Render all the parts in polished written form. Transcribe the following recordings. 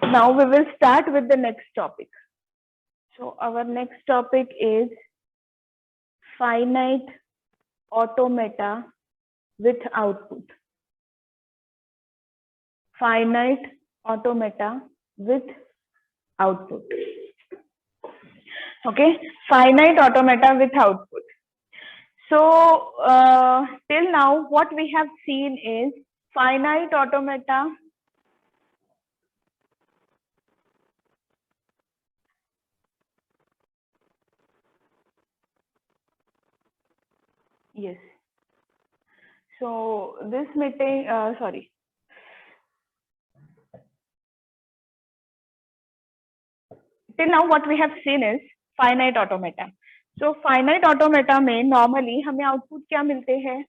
Now we will start with the next topic. So our next topic is finite automata with output. Finite automata with output. Okay, finite automata with output. So till now what we have seen is finite automata yes. So this meeting sorry. Till now what we have seen is finite automata. So finite automata में normally हमें output क्या मिलते हैं?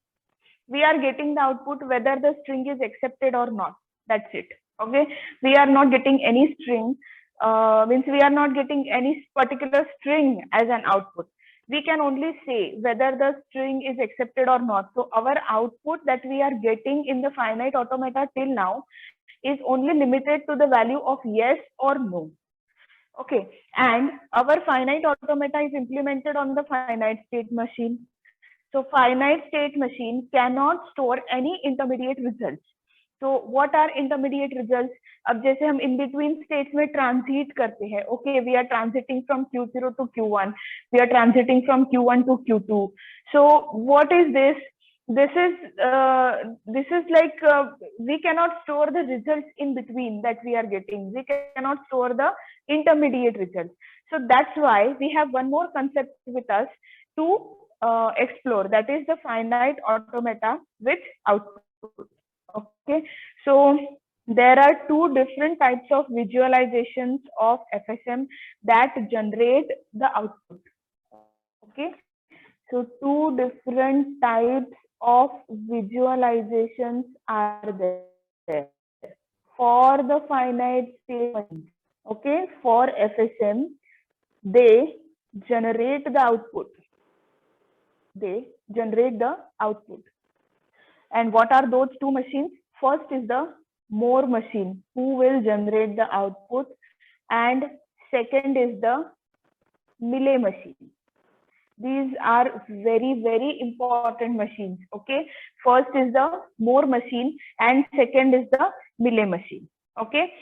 We are getting the output whether the string is accepted or not. That's it. Okay. We are not getting any string. Means we are not getting any particular string as an output. We can only say whether the string is accepted or not. So our output that we are getting in the finite automata till now is only limited to the value of yes or no. Okay, and our finite automata is implemented on the finite state machine. So finite state machine cannot store any intermediate results. So what are intermediate results? अब जैसे हम in between states में transit करते हैं. Okay, we are transiting from Q0 to Q1. We are transiting from Q1 to Q2. So what is this? This is like we cannot store the results in between that we are getting. We cannot store the intermediate results. So that's why we have one more concept with us to explore, that is the finite automata with output. Okay, so there are two different types of visualizations of FSM that generate the output. Okay, so two different types of visualizations are there for the finite state machines. Okay, for FSM they generate the output. They generate the output. And what are those two machines? First is the Moore machine, who will generate the output, and second is the Mealy machine. These are very, very important machines. Okay, first is the Moore machine and second is the Mealy machine. Okay,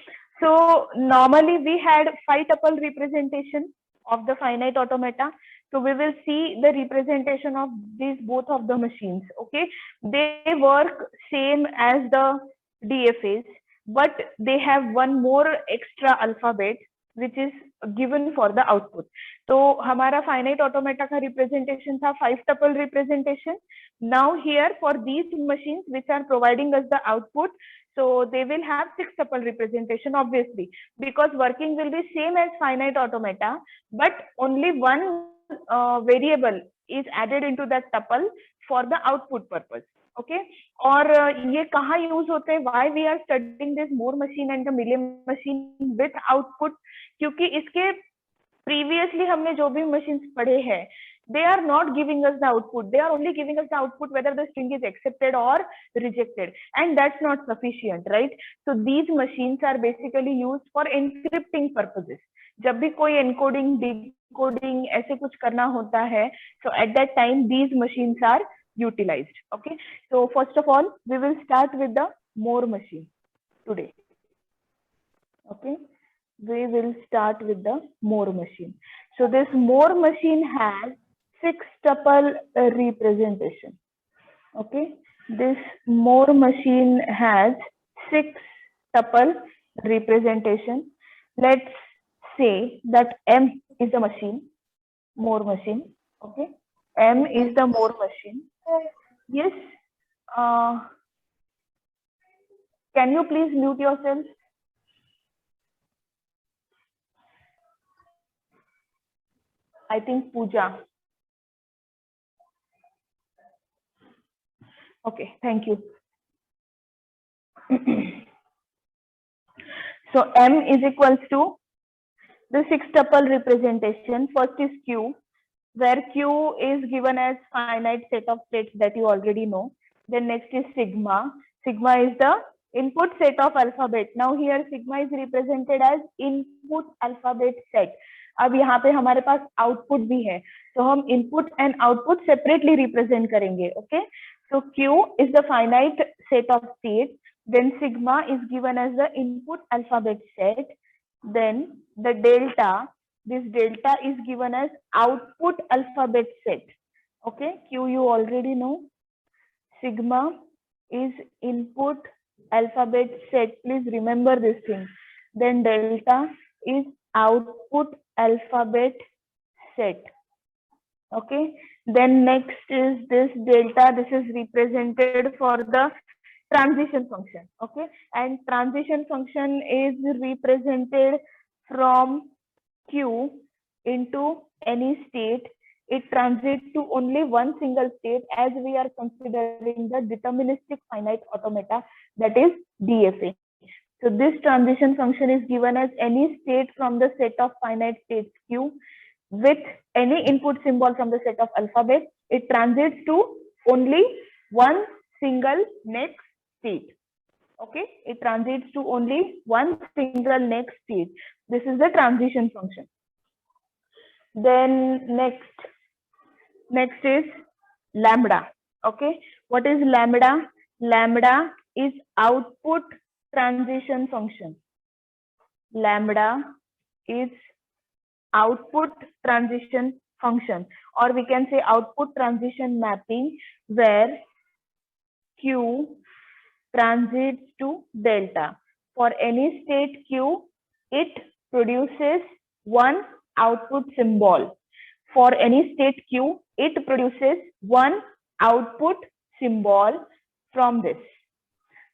so normally we had 5-tuple representation of the finite automata. So we will see the representation of these both of the machines. Okay, they work same as the DFAs, but they have one more extra alphabet which is given for the output. तो हमारा finite automata का representation था 5-tuple representation. Now here for these machines which are providing us the output, so they will have 6-tuple representation obviously, because working will be same as finite automata, but only one variable is added into that tuple for the output purpose. Okay, और ये कहाँ use होते हैं? Why we are studying this Moore machine and the Mealy machine with output? क्योंकि इसके previously हमने जो भी machines पढ़े हैं, they are not giving us the output. They are only giving us the output whether the string is accepted or rejected, and that's not sufficient, right? So these machines are basically used for encrypting purposes. जब भी कोई encoding, decoding ऐसे कुछ करना होता है, so at that time these machines are utilized. Okay, so first of all we will start with the Moore machine today. Okay, we will start with the Moore machine. So this Moore machine has 6-tuple representation. Okay, this Moore machine has 6-tuple representation. Let's say that M is the machine, Moore machine. Okay, M is the Moore machine. Yes, can you please mute yourself? I think Pooja. Okay, thank you. So M is equals to the 6-tuple representation. First is Q, where Q is given as finite set of states that you already know. Then next is sigma. Sigma is the input set of alphabet. Now here sigma is represented as input alphabet set. अब यहाँ पे हमारे पास output भी है, तो हम input and output separately represent करेंगे. Okay, so Q is the finite set of states, then sigma is given as the input alphabet set, then the delta, this delta is given as output alphabet set. Okay, Q you already know, sigma is input alphabet set, please remember this thing, then delta is output alphabet set. Okay, then next is this delta, this is represented for the transition function. Okay, and transition function is represented from Q into any state. It transits to only one single state as we are considering the deterministic finite automata, that is DFA. So this transition function is given as any state from the set of finite states Q with any input symbol from the set of alphabet. It transits to only one single next state. Okay, it transits to only one single next state. This is the transition function. Then next is lambda. Okay, what is lambda? Lambda is output transition function. Lambda is output transition function, or we can say output transition mapping, where Q transits to delta. For any state Q, it produces one output symbol. For any state Q, it produces one output symbol from this.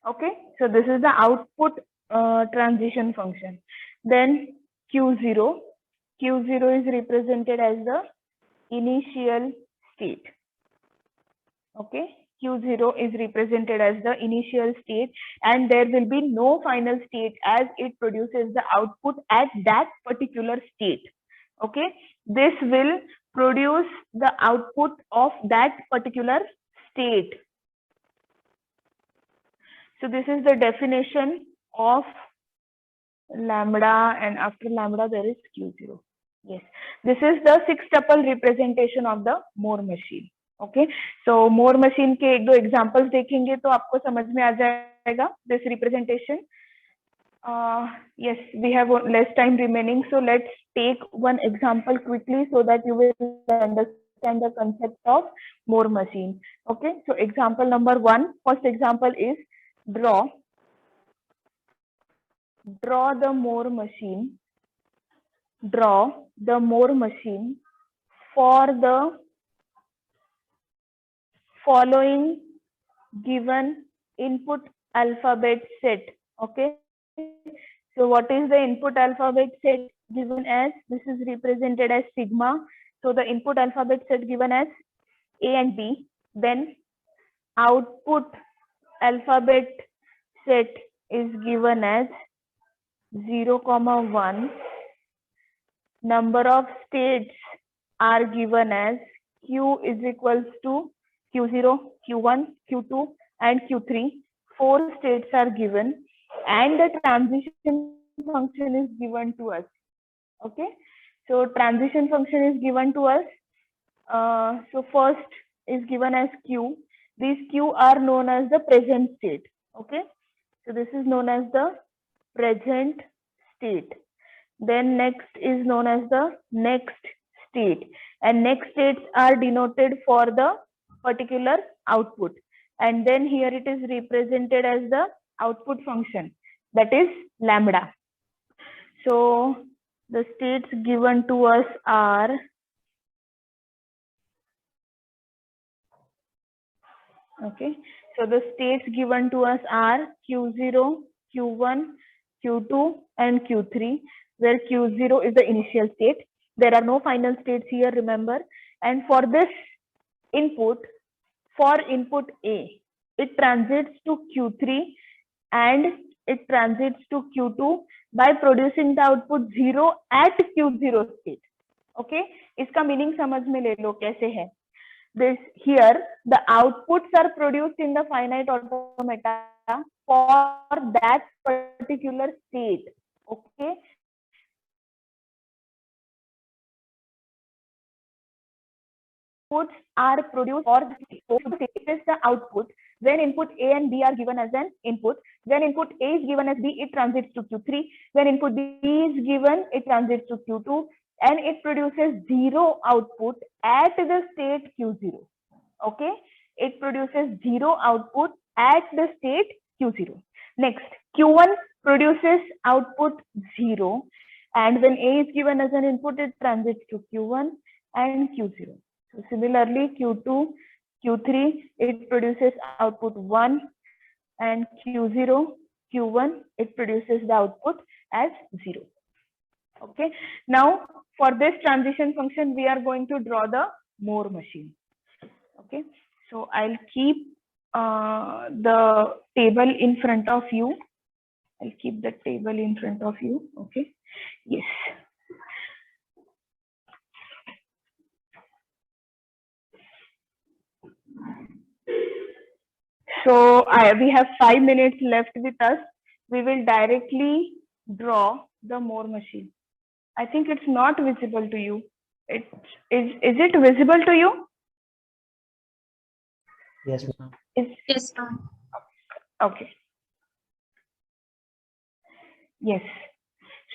Okay, so this is the output transition function. Then Q0 is represented as the initial state. Okay, Q0 is represented as the initial state, and there will be no final state as it produces the output at that particular state. Okay, this will produce the output of that particular state. So this is the definition of lambda, and after lambda there is Q0. Yes, this is the 6-tuple representation of the Moore machine. Okay, so Moore machine के एक दो examples देखेंगे तो आपको समझ में आ जाएगा this representation. Yes, we have less time remaining, so let's take one example quickly so that you will understand the concept of Moore machine. Okay, so example number 1, first example is draw the Moore machine. Draw the Moore machine for the following given input alphabet set. Okay, so what is the input alphabet set given as? This is represented as sigma. So the input alphabet set given as A and B, then output alphabet set is given as 0, 1. Number of states are given as Q is equals to Q0, Q1, Q2 and Q3. 4 states are given, and the transition function is given to us. Okay, so transition function is given to us. So first is given as Q. These Q are known as the present state. Okay, so this is known as the present state. Then next is known as the next state, and next states are denoted for the particular output, and then here it is represented as the output function, that is lambda. So the states given to us are okay, so the states given to us are Q0, Q1, Q2 and Q3, where Q0 is the initial state. There are no final states here, remember. And for this input, for input A, it transits to Q3 and it transits to Q2 by producing the output 0 at Q0 state. Okay, इसका meaning समझ में ले लो कैसे है. This here the outputs are produced in the finite automata for that particular state. Okay, outputs are produced for the state. So it is the output. When input A and B are given as an input, when input A is given as B, it transits to Q3. When input B is given, it transits to Q2, and it produces zero output at the state Q0. Okay, it produces zero output at the state Q0. Next, Q1 produces output 0, and when A is given as an input, it transits to Q1 and Q0. So similarly, Q2, Q3, it produces output 1, and Q0, Q1, it produces the output as 0. Okay, now for this transition function, we are going to draw the Moore machine. Okay, so I'll keep the table in front of you. I'll keep the table in front of you. Okay, yes. So we have 5 minutes left with us. We will directly draw the Moore machine. I think it's not visible to you. Is it visible to you? Yes, ma'am. Yes, ma'am. Okay. Yes.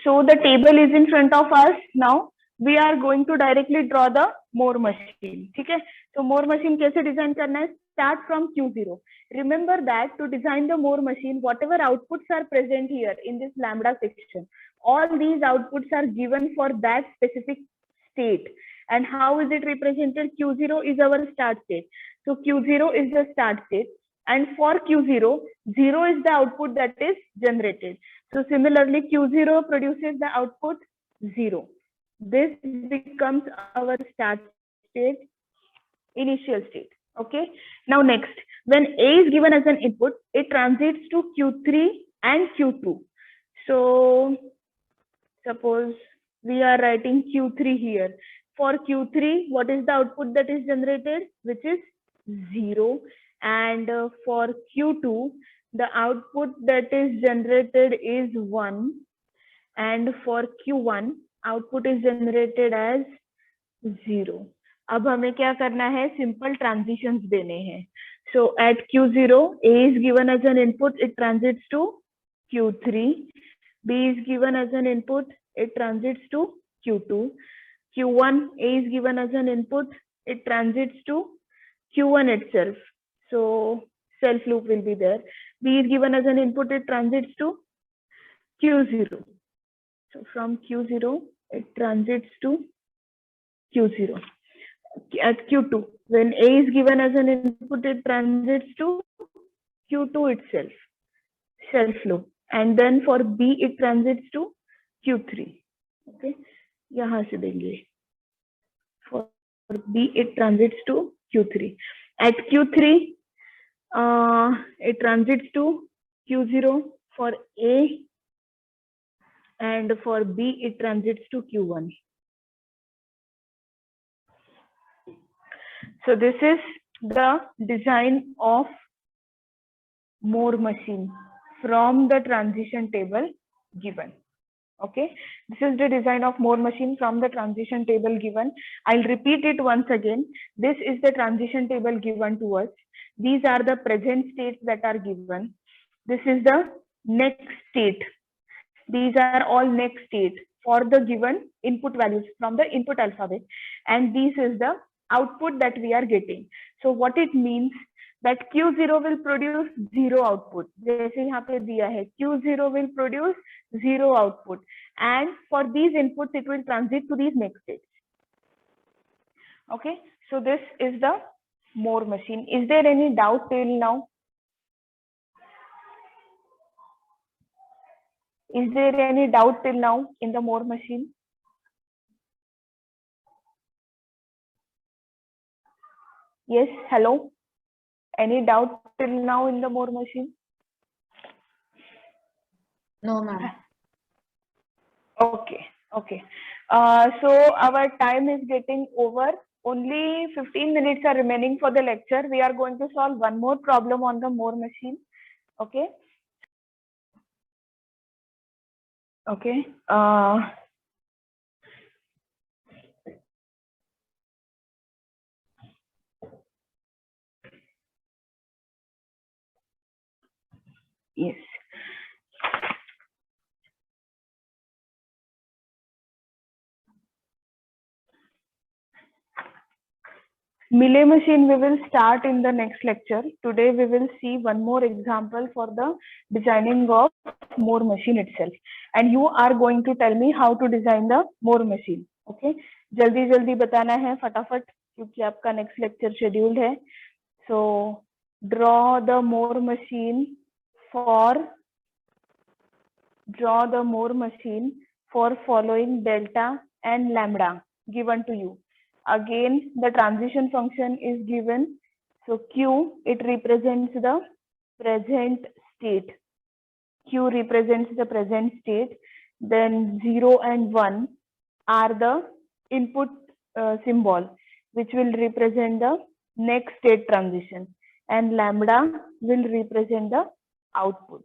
So the table is in front of us now. We are going to directly draw the Moore machine. Okay. So Moore machine कैसे design करना है? Start from Q0. Remember that to design the Moore machine, whatever outputs are present here in this lambda section, all these outputs are given for that specific state. And how is it represented? Q0 is our start state. So Q0 is the start state. And for Q0, 0 is the output that is generated. So similarly, Q0 produces the output 0. This becomes our start state, initial state. Okay. Now next, when A is given as an input, it transits to Q3 and Q2. So suppose we are writing Q3 here. For Q3, what is the output that is generated? Which is 0. And for Q2, the output that is generated is 1. And for Q1, output is generated as 0. अब हमें क्या करना है? Simple transitions देने हैं. So at Q0, A is given as an input, it transits to Q3. B is given as an input, it transits to Q2. Q1, A is given as an input, it transits to Q1 itself. So self loop will be there. B is given as an input, it transits to Q0. So from Q0, it transits to Q0. At Q2, when A is given as an input, it transits to Q2 itself, self loop. And then for B, it transits to Q3. Okay, यहाँ से देंगे. For B, it transits to Q3. At Q3, it transits to Q0 for A, and for B, it transits to Q1. So this is the design of Moore machine from the transition table given. Okay, this is the design of Moore machine from the transition table given. I'll repeat it once again. This is the transition table given to us. These are the present states that are given. This is the next state. These are all next state for the given input values from the input alphabet. And this is the output that we are getting. So what it means that Q0 will produce 0 output. जैसे यहाँ पे दिया है, Q0 will produce 0 output. And for these inputs, it will transit to these next states. Okay, so this is the Moore machine. Is there any doubt till now? Is there any doubt till now in the Moore machine? Yes, hello. Any doubt till now in the Moore machine? No, ma'am. Okay, okay. So our time is getting over. Only 15 minutes are remaining for the lecture. We are going to solve one more problem on the Moore machine. Okay. Okay. Yes. Melee machine we will start in the next lecture. Today we will see one more example for the designing of Moore machine itself. And you are going to tell me how to design the Moore machine. Okay? जल्दी जल्दी बताना है फटाफट क्योंकि आपका next lecture scheduled है. So draw the Moore machine for following delta and lambda given to you. Again, the transition function is given. So Q, it represents the present state. Q represents the present state. Then 0 and 1 are the input symbol, which will represent the next state transition. And lambda will represent the output.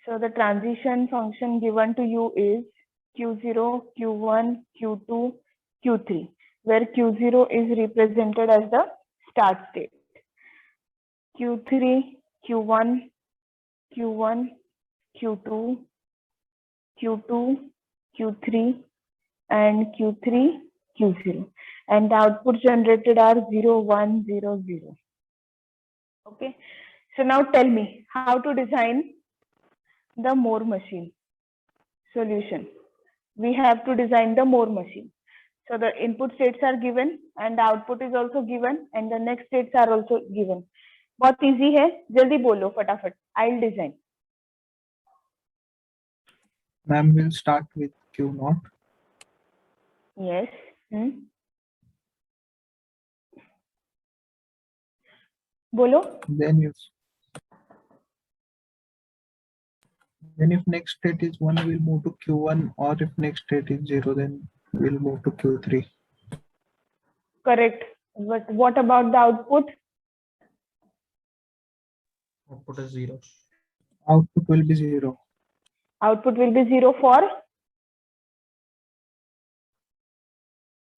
So the transition function given to you is Q0, Q1, Q2, Q3, where Q0 is represented as the start state. Q3, Q1, Q1, Q2, Q2, Q3, and Q3, Q0. And the output generated are 0, 1, 0, 0. Okay. So now tell me how to design the Moore machine. Solution. We have to design the Moore machine. So the input states are given and the output is also given and the next states are also given. बहुत easy है, जल्दी बोलो फटाफट. I'll design. Ma'am, we'll start with Q0. Yes. बोलो. Then if next state is 1, we'll move to Q1, or if next state is 0, then we'll move to Q3. Correct. But what about the output? Output is 0. Output will be 0. Output will be 0 for?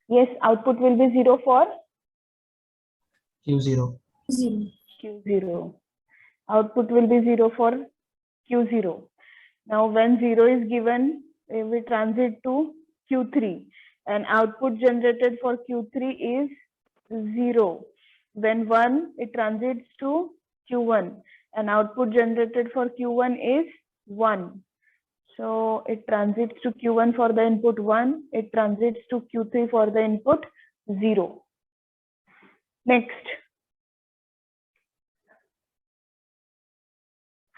Yes, output will be 0 for? Q0. Q0. Output will be 0 for Q0. Now when 0 is given, we transit to Q3 and output generated for Q3 is 0. When 1, it transits to Q1 and output generated for Q1 is 1. So it transits to Q1 for the input 1, it transits to Q3 for the input 0. Next.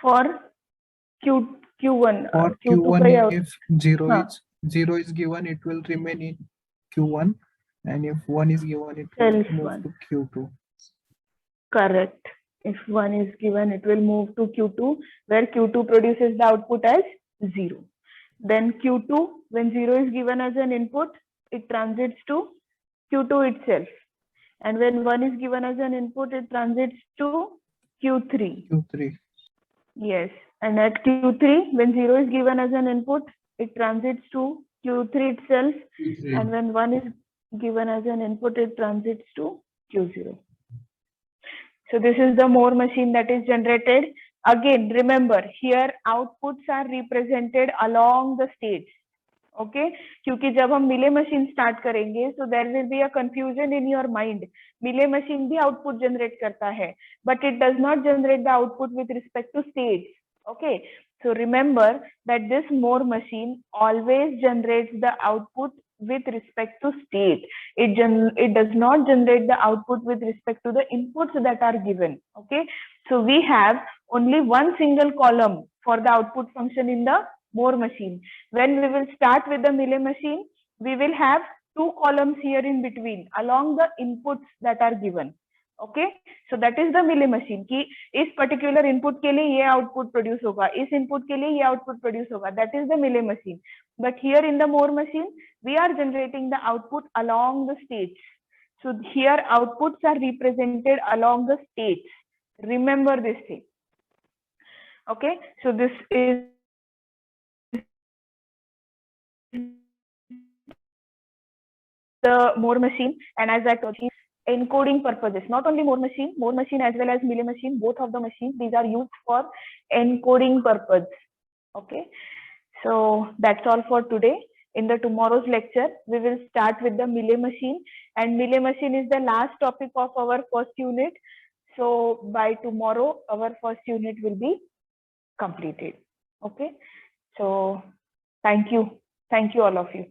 For Q1. For Q1, if 0 is given, it will remain in Q1, and if 1 is given, it will move to Q2. Correct. If 1 is given, it will move to Q2, where Q2 produces the output as 0. Then Q2, when 0 is given as an input, it transits to Q2 itself. And when 1 is given as an input, it transits to Q3. Yes. And at Q3, when 0 is given as an input, it transits to Q3 itself. And when 1 is given as an input, it transits to Q0. So this is the Moore machine that is generated. Again, remember, here outputs are represented along the states. Okay? क्योंकि जब हम Melee machine start करेंगे, so there will be a confusion in your mind. Melee machine भी output generate करता है, but it does not generate the output with respect to states. Okay? So remember that this Moore machine always generates the output with respect to state. It does not generate the output with respect to the inputs that are given. Okay? So we have only one single column for the output function in the Moore machine. When we will start with the Melee machine, we will have 2 columns here in between along the inputs that are given. Okay, so that is the Melee machine कि इस particular input के लिए ये output produce होगा, इस input के लिए ये output produce होगा. That is the Melee machine. But here in the Moore machine, we are generating the output along the states. So here outputs are represented along the states. Remember this thing. Okay, so this is the Moore machine, and as I told you, encoding purposes, not only Moore machine as well as Mealy machine, both of the machines, these are used for encoding purpose. Okay, so that's all for today. In the tomorrow's lecture, we will start with the Mealy machine, and Mealy machine is the last topic of our first unit. So by tomorrow, our first unit will be completed. Okay, so thank you all of you.